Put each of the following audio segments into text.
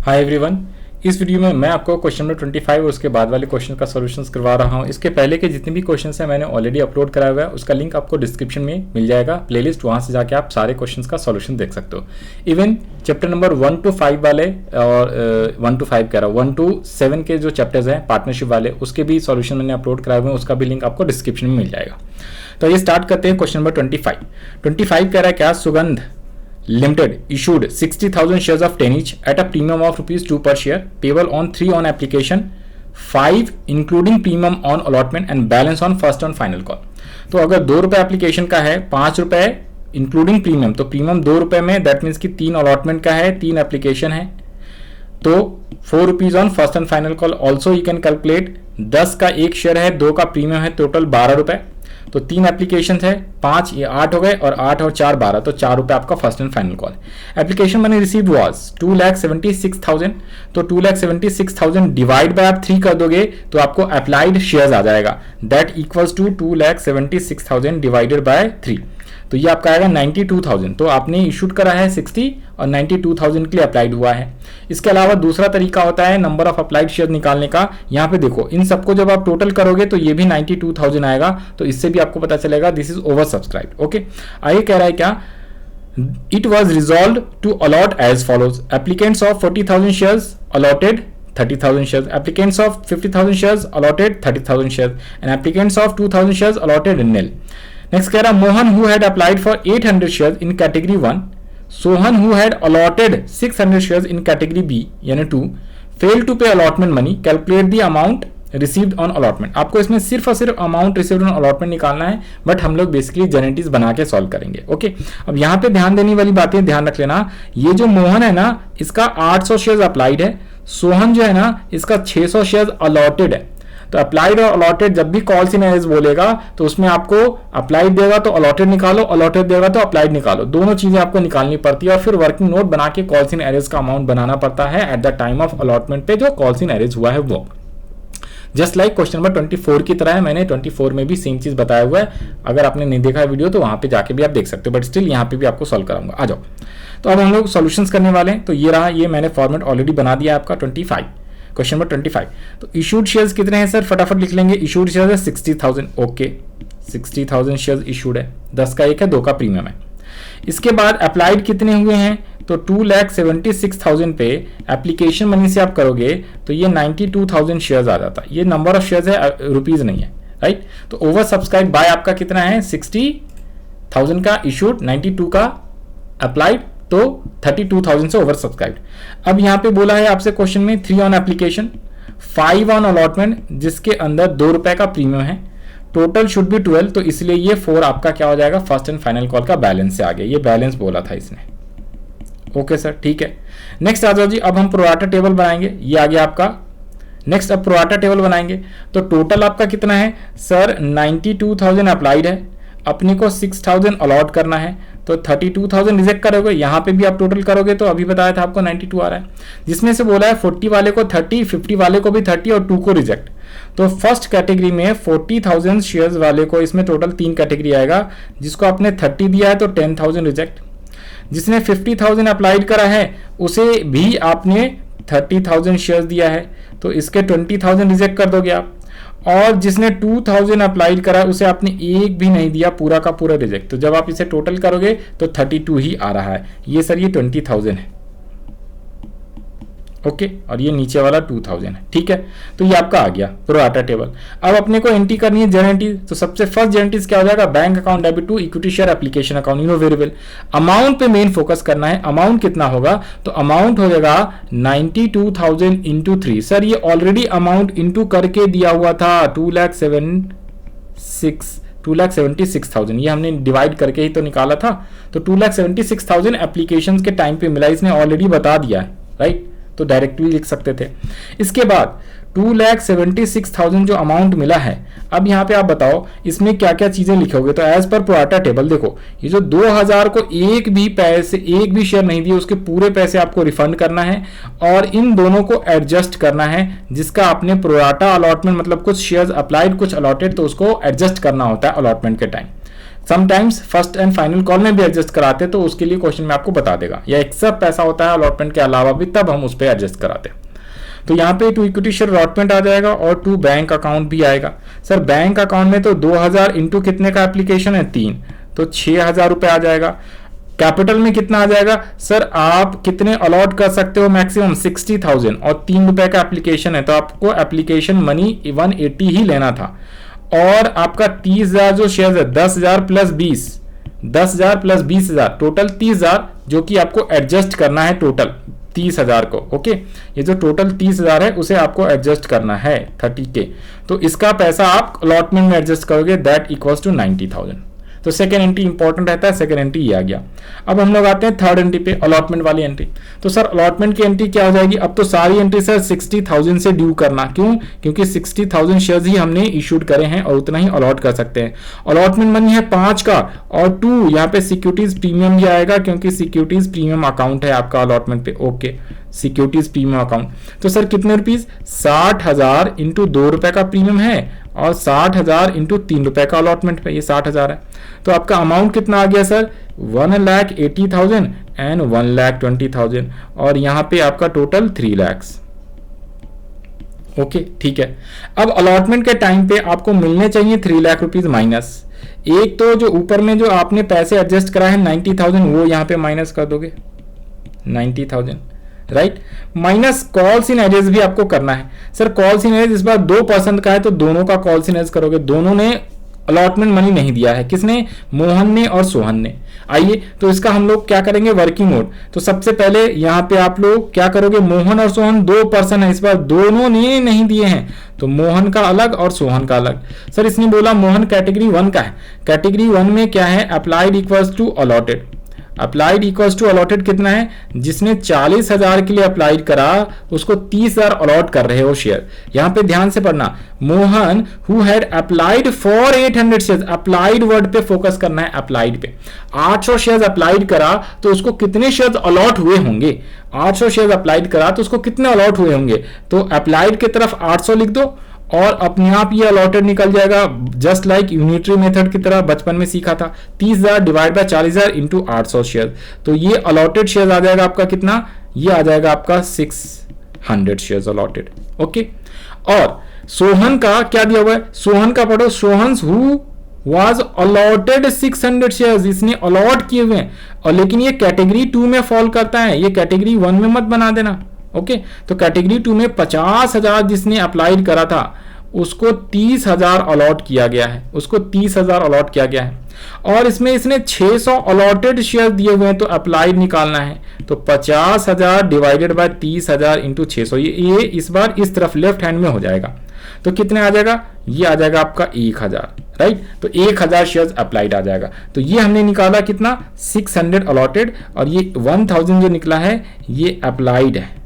Hi everyone, इस video में मैं आपको क्वेश्चन नंबर 25 और उसके बाद वाले क्वेश्चन का सॉल्यूशंस करवा रहा हूं। इसके पहले के जितने भी क्वेश्चंस हैं मैंने ऑलरेडी अपलोड कराया हुआ है, उसका लिंक आपको डिस्क्रिप्शन में मिल जाएगा, प्लेलिस्ट, वहां से जाके आप सारे क्वेश्चंस का सॉल्यूशन देख सकते हो। इवन चैप्टर नंबर 1 to 5 वाले और 1 to 5 कह रहा हूँ 1 to 7 के जो चैप्टर्स हैं पार्टनरशिप वाले, उसके भी सॉल्यूशन मैंने अपलोड कराए हुए हैं, उसका भी लिंक आपको डिस्क्रिप्शन में मिल जाएगा। तो ये स्टार्ट करते हैं क्वेश्चन नंबर 25 कह रहा है क्या, सुगंध Limited issued 60,000 shares of 10 each at a premium of ₹2 per share payable on 3 on application, 5 including premium on allotment and balance on first on final call। तो अगर ₹2 एप्लीकेशन का है, ₹5 इंक्लूडिंग प्रीमियम, तो प्रीमियम ₹2 में, दैट मीन्स कि 3 allotment का है, 3 application है, तो ₹4 on first and final call. Also you can calculate 10 का 1 शेयर है, 2 का प्रीमियम है, टोटल ₹12, तो 3 एप्लीकेशन है, 5 ये 8 हो गए, और 8 और 4 12, तो ₹4 आपका first and final call. Application money received was 2,76,000, तो 2,76,000 डिवाइड बाय आप 3 कर दोगे तो आपको अप्लाइड शेयर्स आ जाएगा, that equals to 2,76,000 divided by 3, तो ये आपका आएगा 92,000। तो आपने इशूड करा है 60 और 92,000 के लिए अप्लाइड हुआ है। इसके अलावा दूसरा तरीका होता है नंबर ऑफ अप्लाइड शेयर निकालने का। यहाँ पे देखो, इन सबको जब आप टोटल करोगे तो ये भी 92,000 आएगा, तो इससे भी आपको पता चलेगा this is over subscribe. Okay, आगे कह रहा है क्या, it was resolve to allot as follows, applicants of 40,000 shares allotted 30,000 shares, applicants of 50,000 shares allotted 30,000 shares, and applicants of 2,000 shares allotted nil। Next कह रहा, Mohan who had applied for 800 shares in category 1, Sohan who had allotted 600 shares in category B यानी 2, fail to pay allotment money, calculate the amount received on allotment. आपको इसमें सिर्फ और सिर्फ amount received on allotment निकालना है, बट हम लोग बेसिकली जेनेटिक्स बना के सॉल्व करेंगे। ओके, अब यहाँ पे ध्यान देने वाली बातें ध्यान रख लेना, ये जो मोहन है ना, इसका 800 शेयर्स अप्लाइड है, सोहन जो है ना, इसका 600 शेयर्स अलॉटेड है। तो अप्लाइड और अलॉटेड जब भी कॉल्स इन एरेज बोलेगा तो उसमें आपको अप्लाइड देगा तो अलॉटेड निकालो, अलॉटेड देगा तो अप्लाइड निकालो, दोनों चीजें आपको निकालनी पड़ती है, और फिर वर्किंग नोट बना के कॉल्स इन एरेज का अमाउंट बनाना पड़ता है at the time of allotment पे जो कॉल्स इन एरेज हुआ है वो। जस्ट लाइक क्वेश्चन नंबर 24 की तरह है, मैंने 24 में भी सेम चीज बताया हुआ है, अगर आपने नहीं देखा है वीडियो तो वहां पे जाके भी आप देख सकते हो, बट स्टिल यहाँ पे भी आपको सॉल्व कराऊंगा। आ जाओ, तो अब हम लोग सॉल्यूशंस करने वाले हैं। तो ये रहा, ये मैंने फॉर्मेट ऑलरेडी बना दिया आपका 25, क्वेश्चन नंबर 25। तो इशूड शेयर्स कितने हैं सर, फटाफट लिख लेंगे। इशूड शेयर्स है 60,000, ओके 60,000 शेयर्स इशूड है, 10 का 1 है, 2 का प्रीमियम है। इसके बाद अप्लाइड कितने हुए हैं, तो 2,76,000 पे एप्लीकेशन मनी से आप करोगे तो ये 92,000 शेयर्स आ जाता है। ये नंबर ऑफ शेयर्स है, रुपीज नहीं है, राइट। तो ओवर सब्सक्राइब बाय आपका कितना है, 60,000 का इशूड, 92 का अप्लाइड, तो 32,000 से ओवर सब्सक्राइब्ड। अब यहां पे बोला है आपसे क्वेश्चन में 3 ऑन एप्लीकेशन, 5 ऑन अलॉटमेंट, जिसके अंदर ₹2 का प्रीमियम है, टोटल शुड बी 12, तो इसलिए ये 4 आपका क्या हो जाएगा, फर्स्ट एंड फाइनल कॉल का बैलेंस से आ गया, ये बैलेंस बोला था इसने। ओके सर, ठीक है। नेक्स्ट आ जाओ जी, अब हम प्रोराटा टेबल बनाएंगे, ये आ गया आपका। नेक्स्ट अब प्रोराटा टेबल बनाएंगे, तो टोटल आपका कितना है सर, 92,000 अप्लाइड है, अपने को 6,000 अलॉट करना है, तो 32,000 रिजेक्ट करोगे, यहाँ पे भी आप टोटल करोगे तो अभी बताया था आपको 92 आ रहा है, जिसमें से बोला है 40 वाले को 30, 50 वाले को भी 30 और 2 को रिजेक्ट। तो फर्स्ट कैटेगरी में 40,000 शेयर्स वाले को, इसमें टोटल 3 कैटेगरी आएगा, जिसको आपने 30 दिया है तो 10,000 रिजेक्ट, जिसने 50,000 अप्लाइड करा है उसे भी आपने 30,000 शेयर्स दिया है तो इसके 20,000 रिजेक्ट कर दोगे आप, और जिसने 2,000 अप्लाइड करा उसे आपने एक भी नहीं दिया, पूरा का पूरा रिजेक्ट। तो जब आप इसे टोटल करोगे तो 32 ही आ रहा है, ये सर ये 20,000 है, ओके, और ये नीचे वाला 2,000 है, ठीक है। तो ये आपका आ गया प्रोराटा टेबल। अब अपने को एंट्री करनी है जेनेटिव, तो सबसे फर्स्ट जेनेटिव क्या हो जाएगा, bank account debit to equity share application account, no variable. Amount पे मेन फोकस करना है, अमाउंट कितना होगा, तो अमाउंट हो जाएगा 92,000 इंटू 3। सर ये ऑलरेडी अमाउंट इंटू करके दिया हुआ था, 2,76,000, ये हमने डिवाइड करके ही तो निकाला था, तो 2,76,000 एप्लीकेशन के टाइम पे मिला, इसने ऑलरेडी बता दिया है, राइट, तो डायरेक्टली लिख सकते थे। इसके बाद 2,76,000 जो अमाउंट मिला है, अब यहाँ पे आप बताओ इसमें क्या क्या चीजें लिखोगे, तो एज पर प्रोराटा टेबल देखो, ये जो 2,000 को एक भी शेयर नहीं दिए उसके पूरे पैसे आपको रिफंड करना है, और इन दोनों को एडजस्ट करना है, जिसका आपने प्रोराटा अलॉटमेंट मतलब कुछ शेयर्स अप्लाइड कुछ अलॉटेड, तो उसको एडजस्ट करना होता है अलॉटमेंट के time. Sometimes first and final call में भी एडजस्ट कराते हैं, तो उसके लिए क्वेश्चन में आपको बता देगा, या एक्स्ट्रा पैसा होता है अलॉटमेंट के अलावा भी, तब हम उस पर एडजस्ट कराते हैं। तो यहाँ पे टू इक्विटी शेयर अलॉटमेंट आ जाएगा और टू बैंक अकाउंट भी आएगा। सर बैंक अकाउंट में तो 2000 इंटू कितने का एप्लीकेशन है 3, तो 6000 रुपए आ जाएगा। कैपिटल में कितना आ जाएगा सर, आप कितने अलॉट कर सकते हो मैक्सिमम 60,000 और 3 रुपए का एप्लीकेशन है, तो आपको एप्लीकेशन मनी 180 ही लेना था। और आपका 30,000 जो शेयर है 10,000 प्लस 10,000 प्लस 20,000 टोटल 30,000, जो कि आपको एडजस्ट करना है टोटल 30,000 को। ओके, ये जो टोटल 30,000 है उसे आपको एडजस्ट करना है 30K, तो इसका पैसा आप अलॉटमेंट में एडजस्ट करोगे, दैट इक्वल्स टू 90,000। तो सेकंड एंट्री इंपॉर्टेंट रहता है, सेकंड एंट्री ये आ गया। अब हम लोग आते हैं थर्ड एंट्री पे, अलॉटमेंट वाली एंट्री। तो सर अलॉटमेंट की एंट्री क्या हो जाएगी, अब तो सारी एंट्री सर 60,000 से ड्यू करना, क्यों, क्योंकि 60,000 शेयर्स ही हमने इशूड करे हैं और उतना ही अलॉट कर सकते हैं। अलॉटमेंट मनी है 5 का और 2 यहाँ पे सिक्योरिटीज प्रीमियम भी आएगा, क्योंकि सिक्योरिटीज प्रीमियम अकाउंट है आपका अलॉटमेंट पे। ओके, सिक्योरिटीज प्रीमियम अकाउंट, तो सर कितने रुपीज, 60,000 इंटू 2 रुपए का प्रीमियम है और 60,000 इंटू 3 रुपए का अलॉटमेंट पे, ये 60,000 है। तो आपका अमाउंट कितना आ गया सर, 1,80,000 एंड 1,20,000 और यहाँ पे आपका टोटल 3 लाख। ओके ठीक है। अब अलॉटमेंट के टाइम पे आपको मिलने चाहिए 3 लाख रुपीज माइनस, एक तो जो ऊपर में जो आपने पैसे एडजस्ट करा है 90,000 वो यहाँ पे माइनस कर दोगे 90,000, राइट, माइनस कॉल्स इन एरियज भी आपको करना है। सर कॉल्स इन एरियज इस बार 2% का है, तो दोनों का कॉल्स इन एरियज करोगे, दोनों ने अलॉटमेंट मनी नहीं दिया है, किसने, मोहन ने और सोहन ने। आइए तो इसका हम लोग क्या करेंगे, वर्किंग मोड। तो सबसे पहले यहाँ पे आप लोग क्या करोगे, मोहन और सोहन 2% है, इस बार दोनों ने नहीं दिए हैं, तो मोहन का अलग और सोहन का अलग। सर इसने बोला मोहन कैटेगरी 1 का है, कैटेगरी 1 में क्या है, applied equals to allotted, applied equals to allotted कितना है, जिसने 40,000 के लिए अप्लाइड करा उसको 30,000 अलॉट कर रहे हो शेयर। यहां पे ध्यान से पढ़ना, Mohan who had applied for 800 share, applied word पे फोकस करना है, अप्लाइड पे 800 शेयर अप्लाइड करा तो उसको कितने शेयर अलॉट हुए होंगे, 800 शेयर अप्लाइड करा तो उसको कितने अलॉट हुए होंगे, तो अप्लाइड की तरफ 800 लिख दो और अपने आप ये अलॉटेड निकल जाएगा, जस्ट लाइक यूनिटरी मेथड की तरह बचपन में सीखा था, 30,000 डिवाइड बाय 40,000 इंटू 800 शेयर, तो ये अलॉटेड शेयर आ जाएगा आपका कितना, ये आ जाएगा आपका 600 शेयर अलॉटेड। ओके, और सोहन का क्या दिया हुआ है, सोहन का पढ़ो, Sohan who was allotted 600 shares, इसने अलॉट किए हुए हैं, और लेकिन ये कैटेगरी 2 में फॉल करता है, ये कैटेगरी 1 में मत बना देना। ओके, तो कैटेगरी 2 में 50,000 जिसने अप्लाइड करा था उसको 30,000 अलॉट किया गया है, उसको 30,000 अलॉट किया गया है, और इसमें इसने 600 अलॉटेड शेयर दिए हुए हैं, तो अप्लाइड निकालना है, तो 50,000 डिवाइडेड बाय 30,000 इंटू 600, ये इस बार इस तरफ लेफ्ट हैंड में हो जाएगा, तो कितने आ जाएगा, ये आ जाएगा आपका 1,000, राइट, तो 1,000 शेयर्स अप्लाइड आ जाएगा। तो ये हमने निकाला कितना, 600 अलॉटेड, और ये 1,000 जो निकला है ये अप्लाइड है।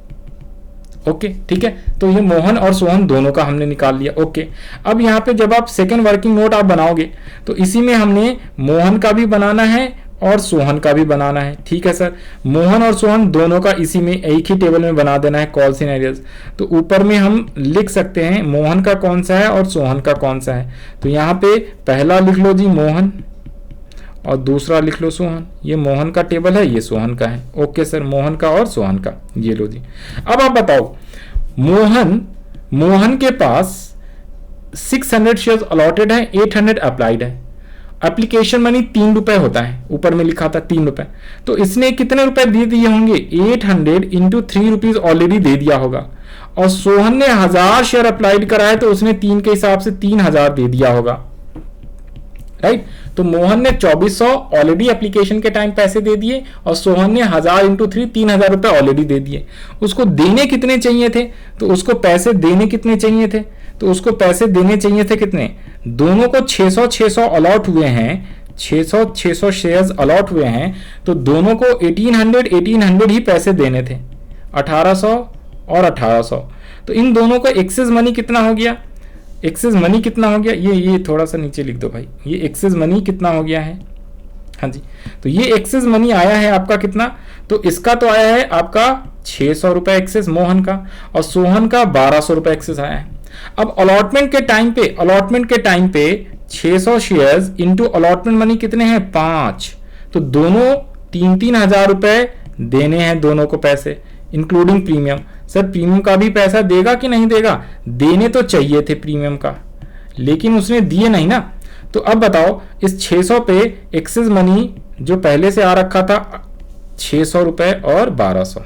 ओके ठीक है, तो ये मोहन और सोहन दोनों का हमने निकाल लिया। ओके, अब यहाँ पे जब आप सेकंड वर्किंग नोट आप बनाओगे तो इसी में हमने मोहन का भी बनाना है और सोहन का भी बनाना है। ठीक है सर, मोहन और सोहन दोनों का इसी में एक ही टेबल में बना देना है, कॉल सिनेरियोज। तो ऊपर में हम लिख सकते हैं मोहन का कौन सा है और सोहन का कौन सा है, तो यहाँ पे पहला लिख लो जी मोहन और दूसरा लिख लो सोहन, ये मोहन का टेबल है, ये सोहन का है। ओके सर, मोहन का और सोहन का, ये लो जी। अब आप बताओ, मोहन के पास 600 शेयर्स अलॉटेड है, 800 अप्लाइड है, एप्लीकेशन मनी 3 रुपए होता है, ऊपर में लिखा था 3 रुपए, तो इसने कितने रुपए दे दिए होंगे, 800 इंटू 3 रुपीज ऑलरेडी दे दिया होगा, और सोहन ने 1000 शेयर अप्लाइड करा है तो उसने 3 के हिसाब से 3,000 दे दिया होगा, राइट। तो मोहन ने 2400 ऑलरेडी एप्लीकेशन के टाइम पैसे दे दिए और सोहन ने 1000 इंटू 3 3,000 रुपए ऑलरेडी दे दिए। उसको देने कितने चाहिए थे, तो उसको पैसे देने कितने चाहिए थे, तो उसको पैसे देने चाहिए थे कितने, दोनों को 600 अलॉट हुए हैं, 600 शेयर्स अलॉट हुए हैं, तो दोनों को 1800 ही पैसे देने थे, 1800 और 1800। तो इन दोनों का एक्सेस मनी कितना हो गया, एक्सेस मनी कितना हो गया, ये थोड़ा सा नीचे लिख दो भाई, ये एक्सेस मनी कितना हो गया है, हाँ जी। तो ये एक्सेस मनी आया है आपका कितना, तो इसका तो आया है आपका 600 रुपए एक्सेस मोहन का, और सोहन का 1200 रुपए एक्सेस आया है। अब अलॉटमेंट के टाइम पे 600 शेयर्स इंटू अलॉटमेंट मनी कितने हैं 5, तो दोनों 3-3 हजार रुपए देने हैं दोनों को पैसे, इंक्लूडिंग प्रीमियम। सर प्रीमियम का भी पैसा देगा कि नहीं देगा? देने तो चाहिए थे प्रीमियम का, लेकिन उसने दिए नहीं ना। तो अब बताओ इस 600 पे एक्सेस मनी जो पहले से आ रखा था 600 रुपए और 1200,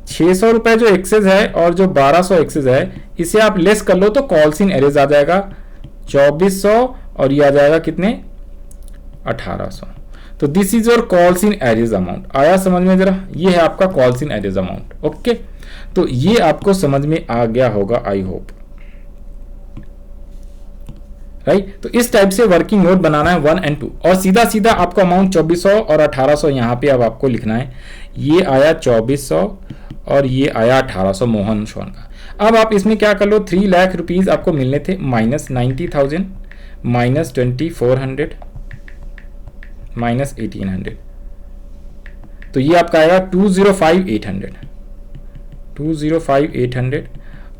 600 रुपए जो एक्सेस है और जो 1200 एक्सेस है, इसे आप लेस कर लो तो कॉल्स इन एरेज आ जाएगा 2400 और ये आ जाएगा कितने 1800। तो this is your calls in arrays amount. आया समझ में जरा? ये है आपका calls in arrays amount. Okay, तो ये आपको समझ में आ गया होगा आई होप, राइट। तो इस टाइप से वर्किंग नोट बनाना है 1 और 2, और सीधा सीधा आपको अमाउंट 2400 और 1800 यहाँ पे अब आपको लिखना है। ये आया 2400 और ये आया 1800 मोहन शोन का। अब आप इसमें क्या कर लो, 3 लाख रुपीज आपको मिलने थे, माइनस 90,000 माइनस 2400 माइनस 1800, तो ये आपका आएगा 205,800, 205,800।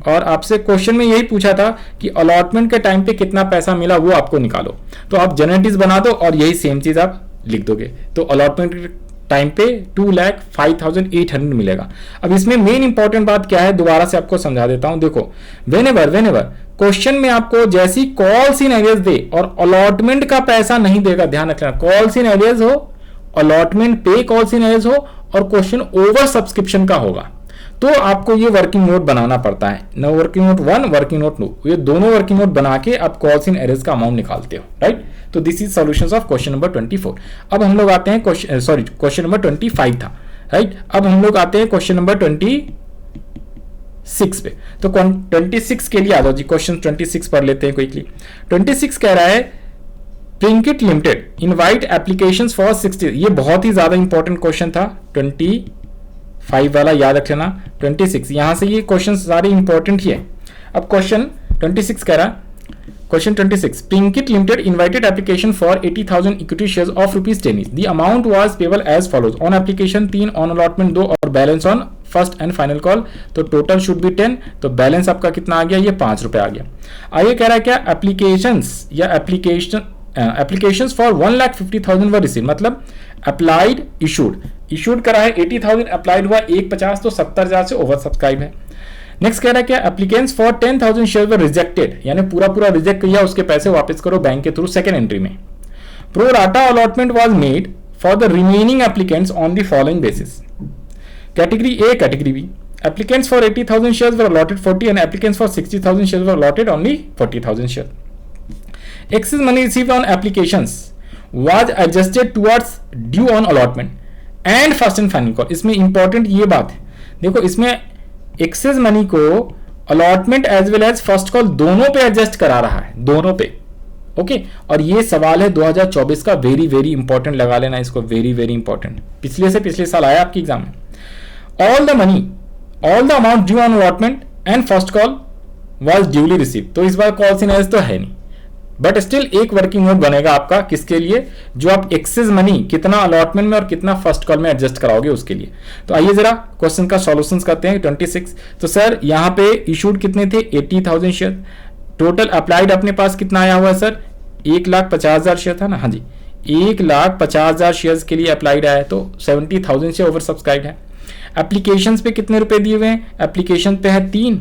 और आपसे क्वेश्चन में यही पूछा था कि अलॉटमेंट के टाइम पे कितना पैसा मिला वो आपको निकालो, तो आप जनरलिटीज बना दो और यही सेम चीज आप लिख दोगे। तो अलॉटमेंट के टाइम पे 2,05,800 मिलेगा। अब इसमें मेन इंपॉर्टेंट बात क्या है, दोबारा से आपको समझा देता हूं। देखो वेनेवर क्वेश्चन में आपको जैसी कॉल्स इन एरियज दे और अलॉटमेंट का पैसा नहीं देगा, ध्यान रखना, कॉल्स इन एरियज हो, अलॉटमेंट पे कॉल्स इन एरियज हो और क्वेश्चन ओवर सब्सक्रिप्शन का होगा, तो आपको ये वर्किंग नोट बनाना पड़ता है। न वर्किंग नोट 1, वर्किंग नोट 2, ये दोनों वर्किंग नोट बना के आप कॉल्स इन एरेज का अमाउंट निकालते हो, राइट। तो this is solutions of question number 24। अब हम लोग आते हैं क्वेश्चन नंबर 25 था, राइट। अब हम लोग आते हैं क्वेश्चन नंबर 26 पे। तो 26 के लिए आ जाओ जी, क्वेश्चन 26 पढ़ लेते हैं क्विकली। 26 कह रहा है प्लिंकिट लिमिटेड इनवाइट एप्लीकेशंस फॉर 60, ये बहुत ही ज्यादा इंपॉर्टेंट क्वेश्चन था। 25 वाला याद रख लेना, 26 यहां से ये क्वेश्चन सारे इंपॉर्टेंट ही है। अब क्वेश्चन 26 कह रहा है, question 26, Plinkit Limited invited application for 80,000 equity shares of ₹10 each. The amount was payable as follows: on application 3, on allotment 2 और balance on first and final call. तो total should be 10, तो balance आपका कितना आ गया, ये 5 रुपए आ गया। आइए कह रहा है क्या, एप्लीकेशंस फॉर 1,50,000 वर रिसीव, मतलब अप्लाइड इशूड करा है 80,000, अप्लाइड हुआ 150, तो 70,000 से ओवर सब्सक्राइब है। नेक्स्ट कह रहा है क्या, applicants for 10,000 share were rejected, यानी पूरा रिजेक्ट किया, उसके पैसे वापस करो बैंक के थ्रू सेकेंड एंट्री में। Pro rata allotment was made for the remaining applicants on the following basis, category A category B, applicants for 80,000 shares were allotted 40 and applicants for 60,000 shares were allotted only 40,000 shares. Excess money received on applications was adjusted towards due on allotment and first and final call. इसमें important ये बात है, देखो इसमें excess money को allotment as well as first call दोनों पे adjust करा रहा है, दोनों पे। ओके, और ये सवाल है 2024 का, वेरी इंपॉर्टेंट, लगा लेना इसको, वेरी इंपॉर्टेंट, पिछले साल आया आपके एग्जाम में। All the amount due on allotment and first call was duly receive, तो इस बार कॉल्स इन एज तो है नहीं, बट स्टिल एक वर्किंग नोट बनेगा आपका, किसके लिए, जो आप एक्सेस मनी कितना अलॉटमेंट में और कितना फर्स्ट कॉल में एडजस्ट कराओगे उसके लिए। तो आइए जरा क्वेश्चन का सॉल्यूशन करते हैं। 26, तो सर यहाँ पे इशूड कितने थे, 80,000 शेयर, टोटल अप्लाइड अपने पास कितना आया हुआ है सर, 1,50,000 शेयर था ना, हाँ जी, 1,50,000 शेयर के लिए अप्लाइड आया है, तो 70,000 से ओवर सब्सक्राइब है। एप्लीकेशन पे कितने रुपए दिए हुए हैं, एप्लीकेशन पे है 3,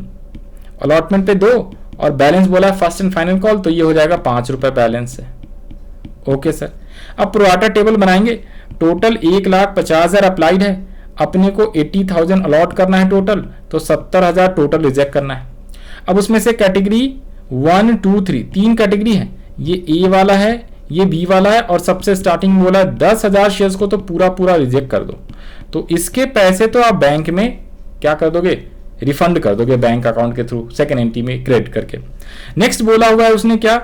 अलॉटमेंट पे 2 और बैलेंस बोला है फर्स्ट एंड फाइनल कॉल, तो ये हो जाएगा 5 रुपए बैलेंस है। ओके सर, अब प्रोराटा टेबल बनाएंगे। टोटल 1,50,000 अप्लाइड है, अपने को 80,000 अलॉट करना है टोटल, तो 70,000 टोटल रिजेक्ट करना है। अब उसमें से कैटेगरी 1, 2, 3 तीन कैटेगरी है, ये ए वाला है, ये बी वाला है, और सबसे स्टार्टिंग में बोला 10,000 शेयर्स को तो पूरा रिजेक्ट कर दो, तो इसके पैसे तो आप बैंक में क्या कर दोगे, रिफंड कर दोगे बैंक अकाउंट के थ्रू सेकेंड एंट्री में क्रेडिट करके। नेक्स्ट बोला हुआ है उसने क्या,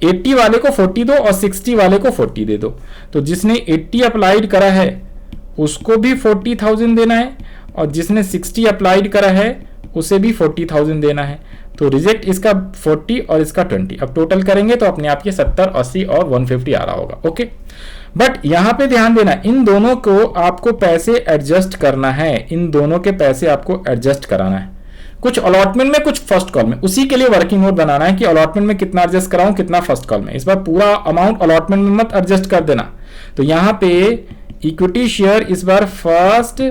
80 वाले को 40 दो और 60 वाले को 40 दे दो, तो जिसने 80 अप्लाइड करा है उसको भी 40,000 देना है, और जिसने 60 अप्लाइड करा है उसे भी 40,000 देना है, तो रिजेक्ट इसका 40 और इसका 20। अब टोटल करेंगे तो अपने आप ये 70, 80 और 150 आ रहा होगा। ओके, बट यहां पे ध्यान देना, इन दोनों को आपको पैसे एडजस्ट करना है, इन दोनों के पैसे आपको एडजस्ट कराना है। कुछ अलॉटमेंट में, कुछ फर्स्ट कॉल में। उसी के लिए वर्किंग नोट बनाना है कि अलॉटमेंट में कितना एडजस्ट कराऊं, कितना फर्स्ट कॉल में। इस बार पूरा अमाउंट अलॉटमेंट में मत एडजस्ट कर देना। तो यहां पे इक्विटी शेयर इस बार फर्स्ट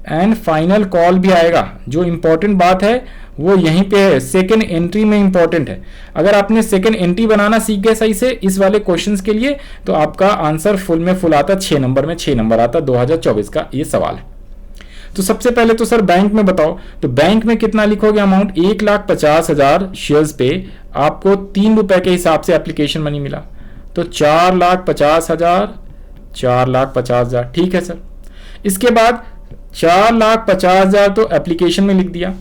एंड फाइनल कॉल भी आएगा। जो इंपॉर्टेंट बात है वो यहीं पे है, सेकेंड एंट्री में इंपॉर्टेंट है। अगर आपने सेकेंड एंट्री बनाना सीख गए सही से इस वाले क्वेश्चंस के लिए, तो आपका आंसर फुल में फुल आता, 6 नंबर में 6 नंबर आता। 2024 का ये सवाल है। तो सबसे पहले तो सर बैंक में बताओ, तो बैंक में कितना लिखोगे अमाउंट? 1,50,000 शेयर्स पे आपको 3 रुपए के हिसाब से एप्लीकेशन मनी मिला, तो 4,50,000, 4,50,000, ठीक है सर। इसके बाद 4,50,000 तो एप्लीकेशन में लिख दिया,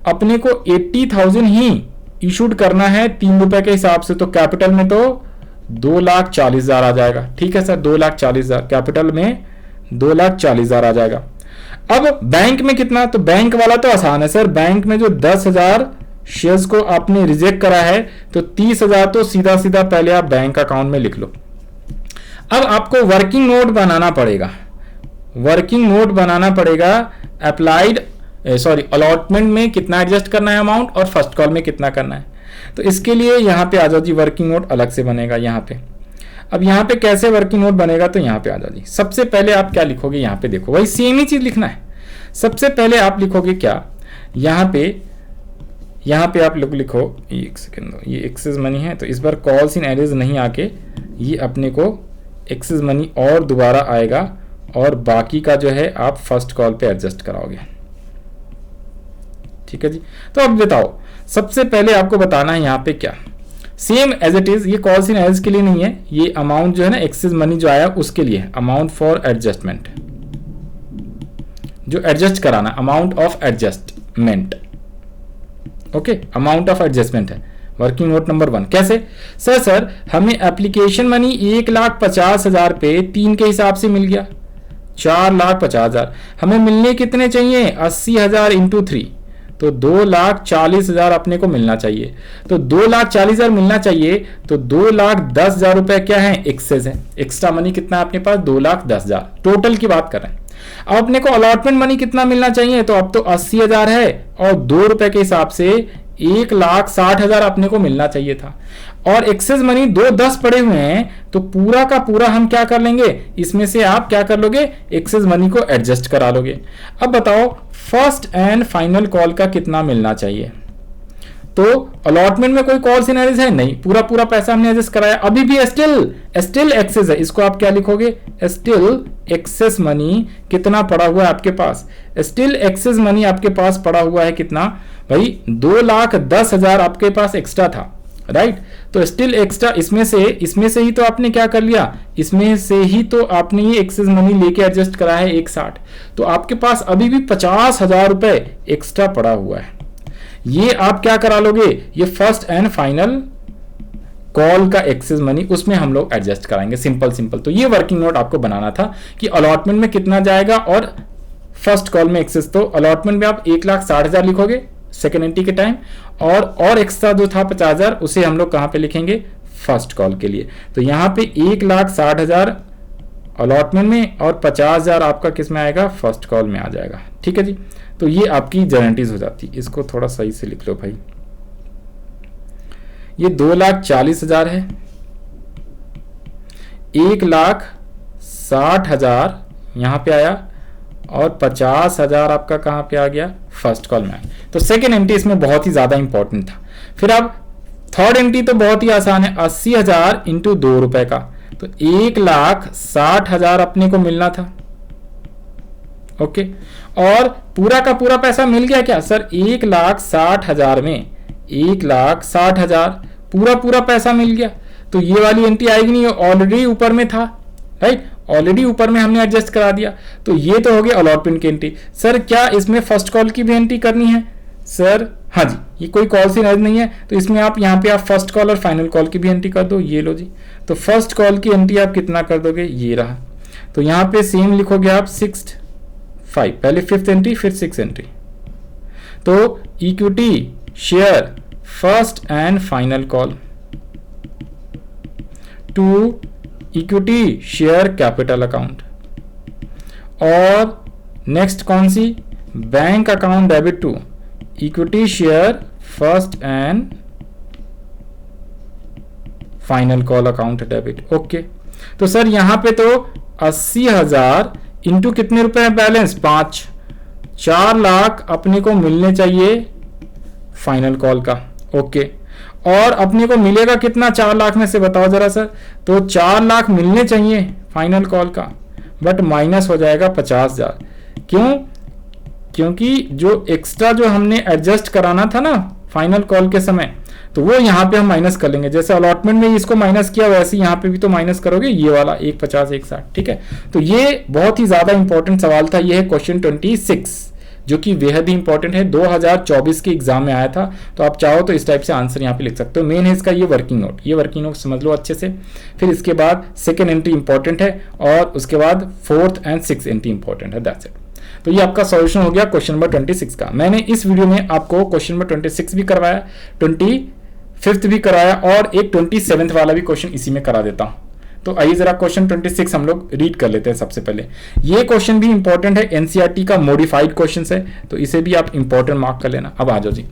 अपने को 80,000 ही इशूड करना है 3 रुपए के हिसाब से, तो कैपिटल में तो 2,40,000 आ जाएगा, ठीक है सर। 2,40,000 कैपिटल में 2,40,000 आ जाएगा। अब बैंक में कितना? तो बैंक वाला तो आसान है सर। बैंक में जो 10,000 शेयर्स को आपने रिजेक्ट करा है, तो 30,000 तो सीधा सीधा पहले आप बैंक अकाउंट में लिख लो। अब आपको वर्किंग नोट बनाना पड़ेगा, वर्किंग नोट बनाना पड़ेगा अप्लाइड अलॉटमेंट में कितना एडजस्ट करना है अमाउंट, और फर्स्ट कॉल में कितना करना है। तो इसके लिए यहां पे आ जाओ जी, वर्किंग नोट अलग से बनेगा यहां पे। अब यहां पे कैसे वर्किंग नोट बनेगा, तो यहां पे आ जाओ जी। सबसे पहले आप क्या लिखोगे, यहां पे देखो, वही सेम ही चीज लिखना है। सबसे पहले आप लिखोगे क्या, यहां पे आप लोग लिखो, एक सेकेंड दो, ये एक्सेस मनी है, तो इस बार कॉल्स इन एरेज नहीं आके ये अपने को एक्सेस मनी और दोबारा आएगा, और बाकी का जो है आप फर्स्ट कॉल पे एडजस्ट कराओगे, ठीक है जी। तो अब बताओ, सबसे पहले आपको बताना है यहाँ पे क्या, सेम एज इट इज, ये कॉल्स इन एरेज के लिए नहीं है, ये अमाउंट जो है ना एक्सेस मनी जो आया उसके लिए है, अमाउंट फॉर एडजस्टमेंट, जो एडजस्ट कराना, amount of adjustment, okay, amount of adjustment है वर्किंग नोट नंबर 1। कैसे सर हमें एप्लीकेशन मनी 1,50,000 पे 3 के हिसाब से मिल गया, 4,50,000, हमें मिलने कितने चाहिए, 80,000 इंटू 3, तो 2,40,000 अपने को मिलना चाहिए। तो 2,40,000 मिलना चाहिए, तो 2,10,000 रुपए क्या है, एक्सेस है, एक्स्ट्रा मनी कितना है अपने पास, 2,10,000, टोटल की बात कर रहे हैं। अब अपने को अलॉटमेंट मनी कितना मिलना चाहिए, तो अब तो 80,000 है, और 2 रुपए के हिसाब से 1,60,000 अपने को मिलना चाहिए था, और एक्सेस मनी 2,10 पड़े हुए हैं, तो पूरा का पूरा हम क्या कर लेंगे, इसमें से आप क्या कर लोगे, एक्सेस मनी को एडजस्ट करा लोगे। अब बताओ फर्स्ट एंड फाइनल कॉल का कितना मिलना चाहिए, तो अलॉटमेंट में कोई कॉल सिनेरियोज है नहीं, पूरा पूरा पैसा हमने एडजस्ट कराया, अभी भी स्टिल एक्सेस है, इसको आप क्या लिखोगे, स्टिल एक्सेस मनी कितना पड़ा हुआ है आपके पास, स्टिल एक्सेस मनी आपके पास पड़ा हुआ है कितना भाई, 2,10,000 आपके पास एक्स्ट्रा था, राइट। तो स्टिल एक्स्ट्रा इसमें से ही तो आपने क्या कर लिया, इसमें से ही तो आपने ये एक्सेस मनी लेके एडजस्ट करा है 1,60, तो आपके पास अभी भी 50,000 रुपए एक्स्ट्रा पड़ा हुआ है। ये आप क्या करा लोगे, ये फर्स्ट एंड फाइनल कॉल का एक्सेस मनी, उसमें हम लोग एडजस्ट कराएंगे, सिंपल। तो ये वर्किंग नोट आपको बनाना था कि अलॉटमेंट में कितना जाएगा और फर्स्ट कॉल में एक्सेस। तो अलॉटमेंट में आप 1,60,000 लिखोगे सेकेंड एंट्री के टाइम, और एक्स्ट्रा जो था 50,000 उसे हम लोग कहां पे लिखेंगे, फर्स्ट कॉल के लिए। तो यहां पे 1,60,000 अलॉटमेंट में, और 50,000 आपका किस में आएगा, फर्स्ट कॉल में आ जाएगा, ठीक है जी। तो ये आपकी गारंटीज हो जाती, इसको थोड़ा सही से लिख लो भाई। ये 2,40,000 है, 1,60,000 यहां पे आया, और 50,000 आपका कहां पे आ गया, फर्स्ट कॉल में आया। तो सेकेंड एंट्री इसमें बहुत ही ज्यादा इंपॉर्टेंट था। फिर अब थर्ड एंट्री तो बहुत ही आसान है, 80,000 इंटू 2 रुपए का, तो 1,60,000 अपने को मिलना था, ओके। और पूरा का पूरा पैसा मिल गया क्या सर, 1,60,000 में 1,60,000 पूरा पैसा मिल गया, तो ये वाली एंट्री आएगी नहीं, ऑलरेडी ऊपर में था, राइट, ऑलरेडी ऊपर में हमने एडजस्ट करा दिया। तो ये तो हो गया अलॉटमेंट की एंट्री। सर क्या इसमें फर्स्ट कॉल की भी एंट्री करनी है, सर हाँ जी, ये कोई कॉल सी नहीं है, तो इसमें आप यहाँ पे आप फर्स्ट कॉल और फाइनल कॉल की भी एंट्री कर दो, ये लो जी। तो फर्स्ट कॉल की एंट्री आप कितना कर दोगे, ये रहा, तो यहाँ पे सेम लिखोगे आप 6/5, पहले 5th एंट्री फिर 6th एंट्री। तो equity share first and final call to equity share capital account, और नेक्स्ट कौन सी, bank account debit to equity share first and final call account debit. Okay, तो सर यहां पे तो 80,000 इंटू कितने रुपए है बैलेंस 5, 4 लाख अपने को मिलने चाहिए फाइनल कॉल का। ओके, और अपने को मिलेगा कितना 4 लाख में से बताओ जरा सर। तो 4 लाख मिलने चाहिए फाइनल कॉल का, बट माइनस हो जाएगा 50,000। क्यों? क्योंकि जो एक्स्ट्रा जो हमने एडजस्ट कराना था ना फाइनल कॉल के समय, तो वो यहाँ पे हम माइनस कर लेंगे। जैसे अलॉटमेंट में इसको माइनस किया वैसे यहाँ पे भी तो माइनस करोगे, ये वाला 150 160। ठीक है, तो ये बहुत ही ज्यादा इंपॉर्टेंट सवाल था। ये है क्वेश्चन 26, जो कि बेहद ही इंपॉर्टेंट है, 2024 के एग्जाम में आया था। तो आप चाहो तो इस टाइप से आंसर यहाँ पे लिख सकते हो। मेन है इसका ये वर्किंग नोट, ये वर्किंग नोट समझ लो अच्छे से। फिर इसके बाद सेकेंड एंट्री इंपॉर्टेंट है, और उसके बाद 4th and 6th entry important है। That's it. तो ये आपका सॉल्यूशन हो गया क्वेश्चन नंबर 26 का। मैंने इस वीडियो में आपको क्वेश्चन नंबर 26 भी करवाया, 25th भी कराया, और एक 27th वाला भी क्वेश्चन इसी में करा देता हूं। तो आइए जरा क्वेश्चन 26 हम लोग रीड कर लेते हैं सबसे पहले। ये क्वेश्चन भी इंपॉर्टेंट है, एनसीईआरटी का मॉडिफाइड क्वेश्चन है, तो इसे भी आप इंपॉर्टेंट मार्क कर लेना। अब आ जाओ जी,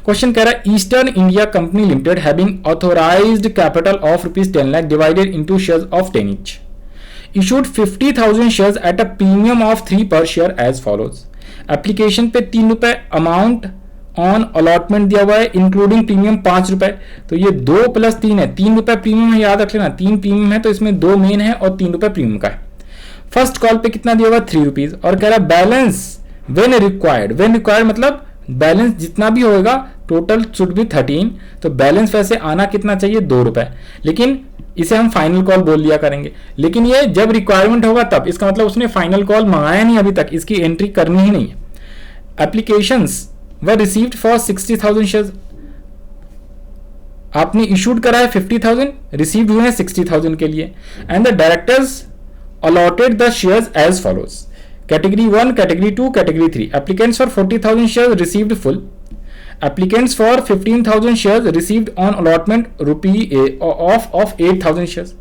क्वेश्चन कह रहा है eastern India company limited having authorized capital of ₹10 lakh divided into shares of 10 each issued 50,000 shares at a premium of 3 per share as follows। Application पे 3 रुपए अमाउंट ऑन अलॉटमेंट दिया हुआ है, इंक्लूडिंग प्रीमियम 5 रुपए। तो ये 2 + 3 है, 3 रुपए प्रीमियम है, याद रख लेना। 3 प्रीमियम है तो इसमें 2 मेन है और 3 रुपए प्रीमियम का है। फर्स्ट कॉल पे कितना दिया हुआ 3 रुपीज, और कह रहा है balance when required. When required मतलब बैलेंस जितना भी होगा टोटल शुड बी 13। तो बैलेंस वैसे आना कितना चाहिए 2 रुपए, लेकिन इसे हम फाइनल कॉल बोल लिया करेंगे। लेकिन ये जब रिक्वायरमेंट होगा तब, इसका मतलब उसने फाइनल कॉल मंगाया नहीं अभी तक, इसकी एंट्री करनी ही नहीं है। Applications were received for 60,000 shares, आपने इशूड करा है 50,000, रिसीव्ड हुए हैं 60,000 के लिए। And the directors allotted the shares as follows. Category 1, category 2, category 3। Applicants for 40,000 shares received full. Applicants for 15,000 shares received on allotment of 8,000 shares,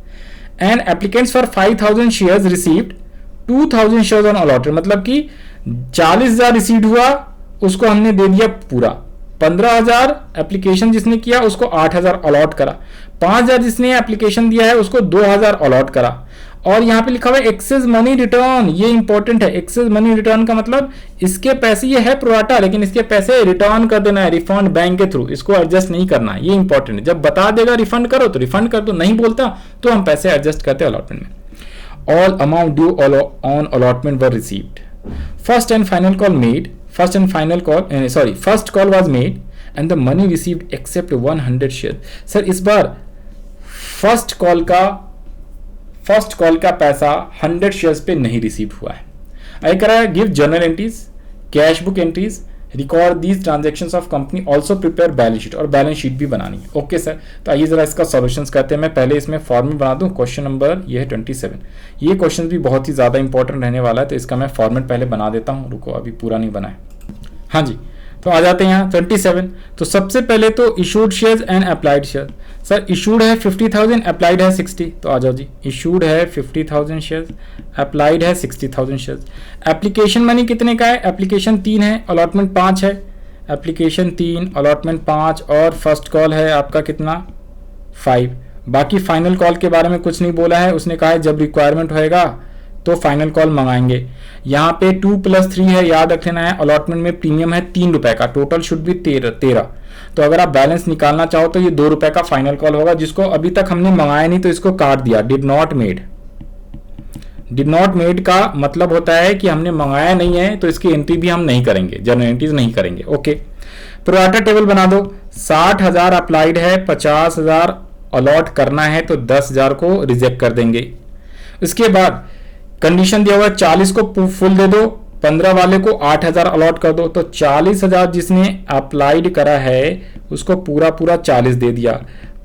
and applicants for 5,000 shares received 2,000 shares on allotment। मतलब कि 40,000 receive हुआ, उसको हमने दे दिया पूरा। 15,000 application जिसने किया उसको 8,000 अलॉट करा। 5,000 जिसने एप्लीकेशन दिया है उसको 2,000 अलॉट करा। और यहां पे लिखा हुआ है एक्सेस मनी रिटर्न, ये इंपॉर्टेंट है। एक्सेस मनी रिटर्न का मतलब इसके पैसे, ये है प्रोराटा, लेकिन इसके पैसे रिटर्न कर देना है रिफंड बैंक के थ्रू, इसको एडजस्ट नहीं करना है। ये इंपॉर्टेंट है, जब बता देगा रिफंड करो तो रिफंड कर दो, नहीं बोलता तो हम पैसे एडजस्ट करते हैं अलॉटमेंट में। All amount due on allotment were received. First and final call made, first call was made and the money received accept 100 share. Sir इस बार फर्स्ट कॉल का पैसा 100 शेयर्स पे नहीं रिसीव हुआ है। आई कह रहा है give journal entries, cash book entries, record these transactions of company, also prepare balance sheet, और बैलेंस शीट भी बनानी है। ओके सर, तो आइए जरा इसका सॉल्यूशंस करते हैं। मैं पहले इसमें फॉर्मेट बना दूं। क्वेश्चन नंबर ये है 27। ये क्वेश्चन भी बहुत ही ज्यादा इंपॉर्टेंट रहने वाला है, तो इसका मैं फॉर्मेट पहले बना देता हूँ। रुको, अभी पूरा नहीं बना है। हाँ जी, तो आ जाते हैं यहाँ 27। तो सबसे पहले तो issued shares and applied share. Sir issued है 50,000, अप्लाइड है 60। तो आ जाओ जी, इशूड है 50,000 शेयर्स, अप्लाइड है 60,000 शेयर्स। एप्लीकेशन मनी कितने का है? एप्लीकेशन 3 है, अलॉटमेंट 5 है। एप्लीकेशन 3, अलॉटमेंट 5, और फर्स्ट कॉल है आपका कितना 5। बाकी फाइनल कॉल के बारे में कुछ नहीं बोला है, उसने कहा है जब रिक्वायरमेंट होएगा तो फाइनल कॉल मंगाएंगे। यहाँ पे 2 + 3 है, याद रख लेना है। अलॉटमेंट में प्रीमियम है 3 रुपए का, टोटल शुड भी 13। तो अगर आप बैलेंस निकालना चाहो तो ये 2 रुपए का फाइनल कॉल होगा, जिसको अभी तक हमने मंगाया नहीं तो इसको काट दिया। डिड नॉट मेड का मतलब होता है कि हमने मंगाया नहीं है, तो इसकी एंट्री भी हम नहीं करेंगे, जर्नल एंट्रीज नहीं करेंगे। ओके, प्रोराटा टेबल बना दो। 60,000 अप्लाइड है, 50,000 अलॉट करना है, तो 10,000 को रिजेक्ट कर देंगे। उसके बाद कंडीशन दिया हुआ है 40 को फुल दे दो, 15 वाले को 8,000 अलॉट कर दो। तो 40,000 जिसने अप्लाइड करा है उसको पूरा 40 दे दिया।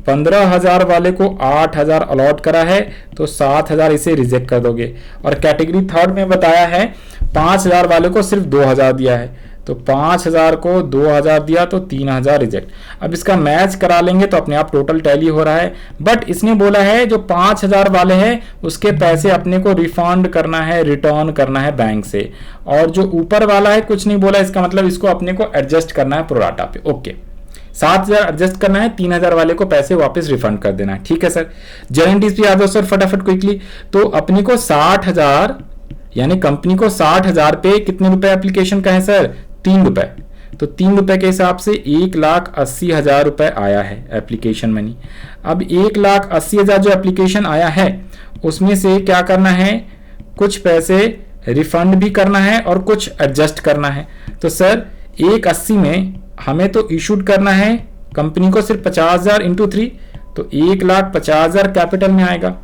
15,000 वाले को 8,000 अलॉट करा है तो 7,000 इसे रिजेक्ट कर दोगे। और कैटेगरी 3rd में बताया है 5,000 वाले को सिर्फ 2,000 दिया है, तो 5,000 को 2,000 दिया तो 3,000 रिजेक्ट। अब इसका मैच करा लेंगे तो अपने आप टोटल टैली हो रहा है, बट इसने बोला है जो 5,000 वाले हैं उसके पैसे अपने को रिफंड करना है, रिटर्न करना है बैंक से, और जो ऊपर वाला है कुछ नहीं बोला, इसका मतलब इसको अपने को एडजस्ट करना है प्रोराटा पे। ओके, 7,000 एडजस्ट करना है, 3,000 वाले को पैसे वापस रिफंड कर देना है। ठीक है सर, गारंटीज पे आ जाओ सर फटाफट क्विकली। तो अपने को 60,000 यानी कंपनी को 60,000 पे कितने रुपए एप्लीकेशन का है सर? 3 रुपए। तो 3 रुपए के हिसाब से 1,80,000 रुपए आया है एप्लीकेशन मनी। अब 1,80,000 जो एप्लीकेशन आया है उसमें से क्या करना है, कुछ पैसे रिफंड भी करना है और कुछ एडजस्ट करना है। तो सर 1,80 में हमें तो इशूड करना है कंपनी को सिर्फ 50,000 इंटू 3, तो 1,50,000 कैपिटल में आएगा।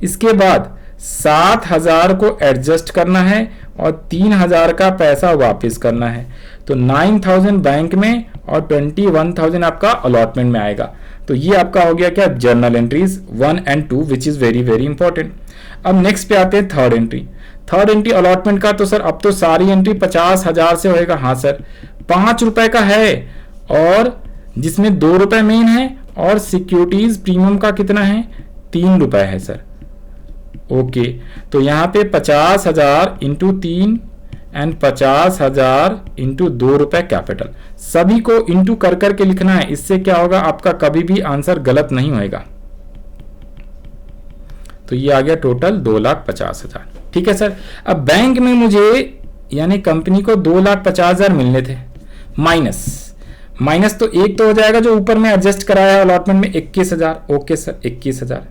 इसके बाद 7,000 को एडजस्ट करना है और 3,000 का पैसा वापस करना है। तो 9,000 बैंक में और 21,000 आपका अलॉटमेंट में आएगा। तो ये आपका हो गया क्या, journal entries 1 and 2 which is very very important. अब नेक्स्ट पे आते हैं third entry. Third entry allotment का, तो सर अब तो सारी एंट्री 50,000 से होएगा। हाँ सर, 5 रुपए का है और जिसमें 2 रुपए मेन है और सिक्योरिटीज प्रीमियम का कितना है, 3 रुपए है सर। ओके, तो यहाँ पे 50,000 इंटू 3 एंड 50,000 इंटू 2 रुपए कैपिटल, सभी को इंटू कर करके लिखना है। इससे क्या होगा, आपका कभी भी आंसर गलत नहीं होएगा। तो ये आ गया टोटल 2,50,000। ठीक है सर। अब बैंक में मुझे यानी कंपनी को 2,50,000 मिलने थे, माइनस तो एक तो हो जाएगा जो ऊपर में एडजस्ट कराया है अलॉटमेंट में 21,000। Okay sir, 21,000।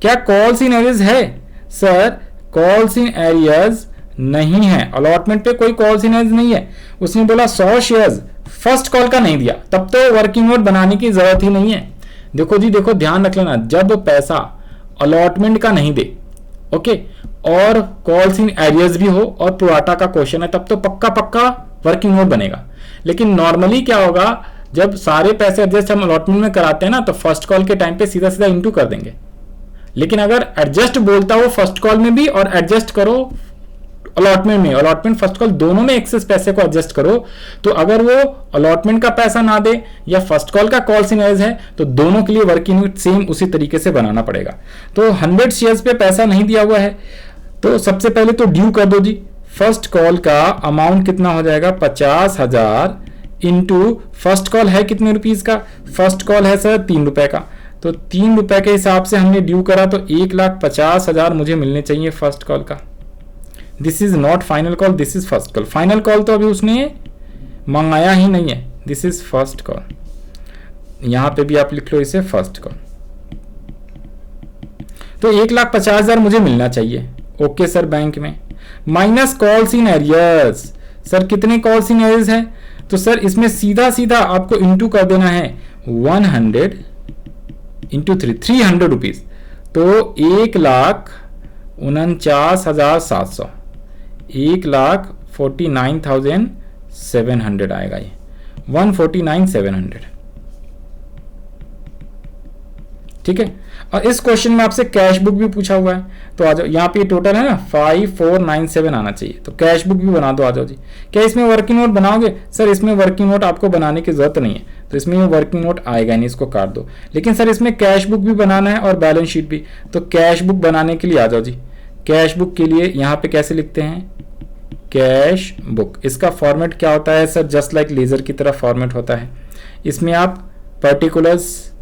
क्या कॉल्स इन एरियज है? सर कॉल्स इन एरियज नहीं है, अलॉटमेंट पे कोई कॉल्स इन एरियज नहीं है। उसने बोला 100 शेयर्स, फर्स्ट कॉल का नहीं दिया, तब तो वर्किंग नोट बनाने की जरूरत ही नहीं है। देखो जी, देखो ध्यान रख लेना, जब पैसा अलॉटमेंट का नहीं दे, ओके, और कॉल्स इन एरियज भी हो और प्रोराटा का क्वेश्चन है, तब तो पक्का वर्किंग नोट बनेगा। लेकिन नॉर्मली क्या होगा, जब सारे पैसे एडजस्ट हम अलॉटमेंट में कराते हैं ना, तो फर्स्ट कॉल के टाइम पे सीधा सीधा इंटू कर देंगे। लेकिन अगर एडजस्ट बोलता हो फर्स्ट कॉल में भी और एडजस्ट करो अलॉटमेंट में, अलॉटमेंट फर्स्ट कॉल दोनों में एक्सेस पैसे को एडजस्ट करो, तो अगर वो अलॉटमेंट का पैसा ना दे या फर्स्ट कॉल का कॉल इन एज है, तो दोनों के लिए वर्किंग नोट सेम उसी तरीके से बनाना पड़ेगा। तो 100 शेयर्स पे पैसा नहीं दिया हुआ है, तो सबसे पहले तो ड्यू कर दो जी। फर्स्ट कॉल का अमाउंट कितना हो जाएगा, 50,000 इंटू फर्स्ट कॉल है कितने रुपीज का, फर्स्ट कॉल है सर 3 रुपए का, तो 3 रुपए के हिसाब से हमने ड्यू करा, तो 1,50,000 मुझे मिलने चाहिए फर्स्ट कॉल का। This is not final call, this is first call. Final call तो अभी उसने मंगाया ही नहीं है, दिस इज फर्स्ट कॉल। यहां पे भी आप लिख लो इसे फर्स्ट कॉल। तो 1,50,000 मुझे मिलना चाहिए। ओके सर, बैंक में minus calls in arrears. Sir कितने कॉल्स इन एरियर्स है, तो सर इसमें सीधा सीधा आपको इंटू कर देना है 100 इंटू 300 रुपीज, तो 1,49,700, 1,49,700 आएगा ये, 149,700। ठीक है। और इस क्वेश्चन में आपसे कैश बुक भी पूछा हुआ है, तो आ जाओ, यहाँ पे टोटल है ना 5497 आना चाहिए, तो कैश बुक भी बना दो, आ जाओ जी। क्या इसमें वर्किंग नोट बनाओगे? सर इसमें वर्किंग नोट आपको बनाने की जरूरत नहीं है, तो इसमें वर्किंग नोट आएगा नहीं, इसको काट दो। लेकिन सर इसमें कैश बुक भी बनाना है और बैलेंस शीट भी, तो कैश बुक बनाने के लिए आ जाओ जी। कैश बुक के लिए यहाँ पे कैसे लिखते हैं, कैश बुक, इसका फॉर्मेट क्या होता है सर, जस्ट लाइक लेजर की तरह फॉर्मेट होता है। इसमें आप पर्टिकुलर्स,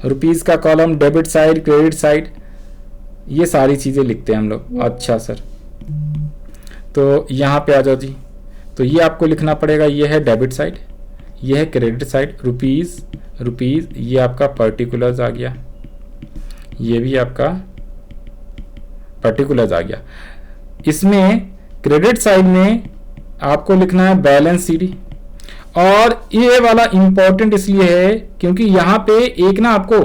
रुपीज का column, debit side, credit side, ये सारी चीजें लिखते हैं हम लोग। अच्छा सर, तो यहाँ पे आ जाओ जी। तो ये आपको लिखना पड़ेगा, ये है डेबिट साइड, ये है क्रेडिट साइड, रुपीज, ये आपका पर्टिकुलर्स आ गया, ये भी आपका पर्टिकुलर्स आ गया। इसमें क्रेडिट साइड में आपको लिखना है बैलेंस शीट, और ये वाला इंपॉर्टेंट इसलिए है क्योंकि यहाँ पे एक ना आपको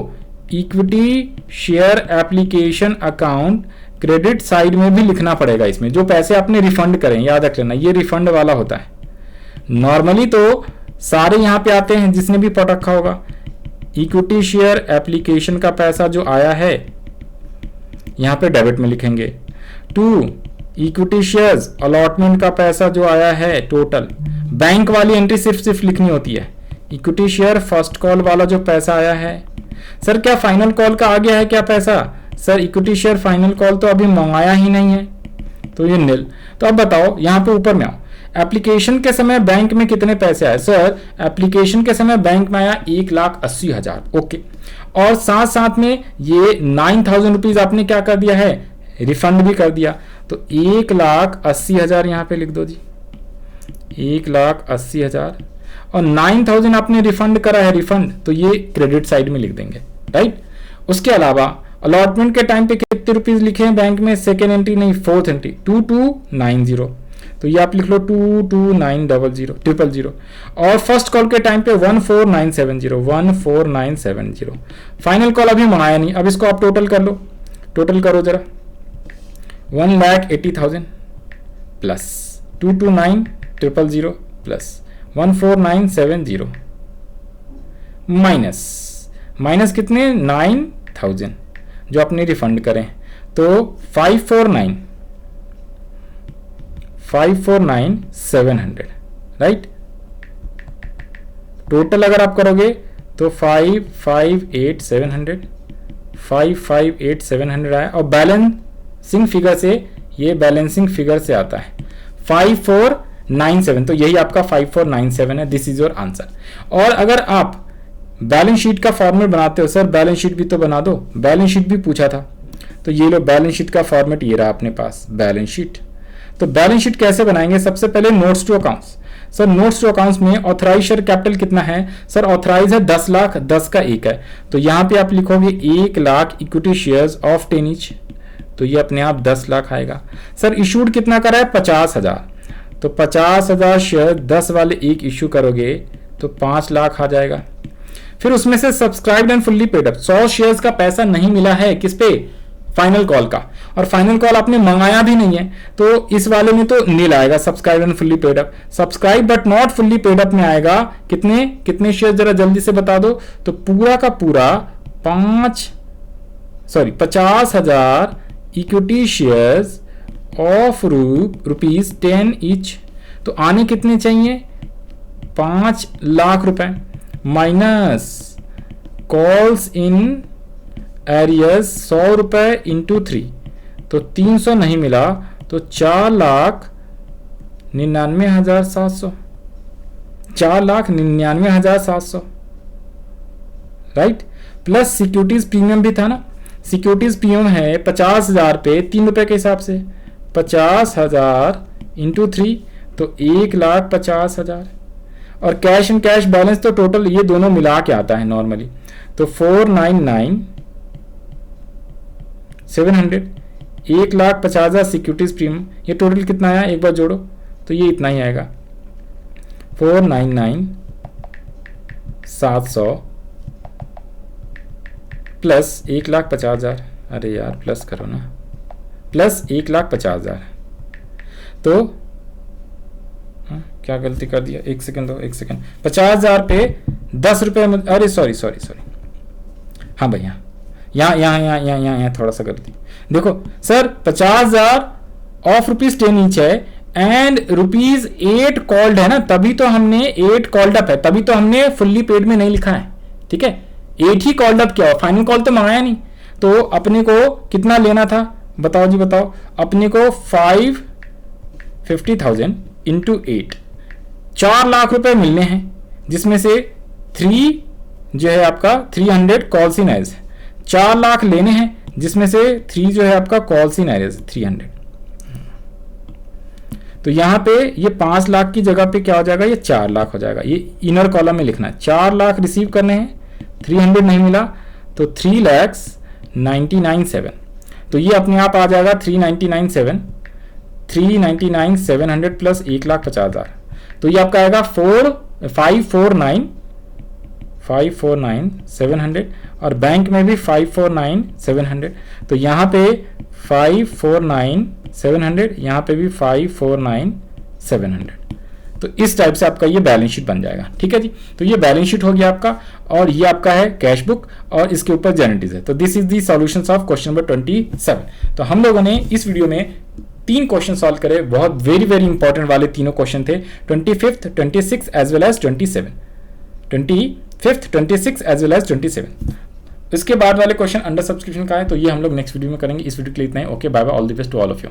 equity share application account credit side में भी लिखना पड़ेगा। इसमें जो पैसे आपने रिफंड करें, याद रख लेना, ये रिफंड वाला होता है। नॉर्मली तो सारे यहाँ पे आते हैं, जिसने भी पढ़ रखा होगा, इक्विटी शेयर एप्लीकेशन का पैसा जो आया है यहाँ पे डेबिट में लिखेंगे। 2 इक्विटी शेयर्स अलॉटमेंट का पैसा जो आया है टोटल, बैंक वाली एंट्री सिर्फ लिखनी होती है। इक्विटी शेयर फर्स्ट कॉल वाला जो पैसा आया है, सर क्या फाइनल कॉल का आ गया है क्या पैसा? Sir equity share final call तो अभी मंगाया ही नहीं है, तो ये नील। तो अब बताओ यहाँ पे ऊपर में आओ, एप्लीकेशन के समय बैंक में कितने पैसे आए? सर एप्लीकेशन के समय बैंक में आया 1,80,000, ओके। और साथ साथ में ये 9,000 रुपीज आपने क्या कर दिया है, रिफंड भी कर दिया। तो 1,80,000 यहाँ पे लिख दो जी, 1,80,000 और 9,000 आपने रिफंड करा है, रिफंड, तो ये क्रेडिट साइड में लिख देंगे, राइट। उसके अलावा अलॉटमेंट के टाइम पे कितने रुपीज लिखे हैं बैंक में? सेकेंड एंट्री नहीं, फोर्थ एंट्री 2290, तो ये आप लिख लो 229000। और फर्स्ट कॉल के टाइम पे 14970। फाइनल कॉल अभी मंगाया नहीं, अब इसको आप टोटल कर लो, टोटल करो जरा, 1,80,000 प्लस 229000 प्लस 14970 माइनस कितने? 9,000 जो आपने रिफंड करें, तो 549,700, राइट। टोटल अगर आप करोगे तो 558,700 आया। और बैलेंसिंग फिगर से, ये बैलेंसिंग फिगर से आता है 5497, तो यही आपका 5497 है। This is your answer. और अगर आप बैलेंस शीट का फॉर्मेट बनाते हो, सर बैलेंस शीट भी तो बना दो, बैलेंस शीट भी पूछा था, तो ये लो बैलेंस शीट का फॉर्मेट ये रहा अपने पास, बैलेंस शीट। तो बैलेंस शीट कैसे बनाएंगे? सबसे पहले notes to accounts. Sir notes to accounts में ऑथराइज शेयर कैपिटल कितना है? सर ऑथराइज है 10 लाख, 10 का 1 है, तो यहां पे आप लिखोगे 1 lakh equity shares of 10 each, तो ये अपने आप 10 लाख आएगा। सर इशूड कितना करा है? 50,000, तो 50,000 शेयर 10 वाले एक इशू करोगे तो 5 लाख आ जाएगा। फिर उसमें से subscribed and fully paid up 100 shares का पैसा नहीं मिला है, किस पे? फाइनल कॉल का, और फाइनल कॉल आपने मंगाया भी नहीं है, तो इस वाले में तो नील आएगा, subscribe and fully paid up. Subscribe but not fully paid up में आएगा कितने शेयर जरा जल्दी से बता दो, तो पूरा का पूरा 50,000 इक्विटी शेयर्स ऑफ ₹10 ईच, तो आने कितने चाहिए? 5 लाख रुपए माइनस कॉल्स इन एरियस 100 रुपए इंटू 3, तो 300 नहीं मिला, तो 4,99,700, 4,99,700, राइट। प्लस सिक्योरिटीज प्रीमियम भी था ना, सिक्योरिटीज प्रीमियम है 50,000 पे 3 रुपए के हिसाब से, 50,000 इंटू 3, तो 1,50,000। और कैश एंड कैश बैलेंस तो टोटल ये दोनों मिला के आता है नॉर्मली, तो 499,700, 1,50,000 सिक्योरिटीज प्रीमियम, ये टोटल कितना आया एक बार जोड़ो, तो ये इतना ही आएगा 499,700 प्लस 1,50,000, अरे यार प्लस करो ना, प्लस 1,50,000, तो क्या गलती कर दिया, एक सेकंड दो, 50,000 पे 10 रुपए, अरे सॉरी, हाँ भैया यहाँ थोड़ा सा गलती, देखो सर 50,000 ऑफ ₹10 ईच है एंड ₹8 कॉल्ड है ना, तभी तो हमने 8 कॉल्ड अप है, तभी तो हमने फुल्ली पेड में नहीं लिखा है, ठीक है, 8 ही कॉल्ड अप किया, फाइनल कॉल तो मंगाया नहीं। तो अपने को कितना लेना था, बताओ जी बताओ, अपने को 550,000 इंटू 8, 4 लाख रुपए मिलने हैं, जिसमें से 3 जो है आपका 300 कॉल्स इन एरियर्स, 4 लाख लेने हैं, जिसमें से 3 जो है आपका कॉल्स इन एरियर्स 300। तो यहां पे ये 5 लाख की जगह पे क्या हो जाएगा, ये 4 लाख हो जाएगा, ये इनर कॉलम में लिखना है, 4 लाख रिसीव करने हैं, 300 नहीं मिला, तो 3,99,700, तो ये अपने आप आ जाएगा 399,700 प्लस 1,50,000, तो ये आपका आएगा 549,700 और बैंक में भी 549,700, तो यहाँ पे 549,700, यहाँ पे भी 549,700, तो इस टाइप से आपका ये बैलेंस शीट बन जाएगा, ठीक है जी। तो ये बैलेंस शीट हो गया आपका, और ये आपका है कैश बुक, और इसके ऊपर जनरलिटीज है। तो this is the solutions of question number 27। तो हम लोगों ने इस वीडियो में 3 क्वेश्चन सॉल्व करे, बहुत वेरी वेरी इंपॉर्टेंट वाले तीनों क्वेश्चन थे, 25th, 26 as well as 27, 25th, 26 as well as 27। इसके बाद वाले क्वेश्चन अंडर सब्सक्रिप्शन का है, तो ये हम लोग नेक्स्ट वीडियो में करेंगे। इस वीडियो के लिए इतना ही। Okay, bye bye, all the best to all of you.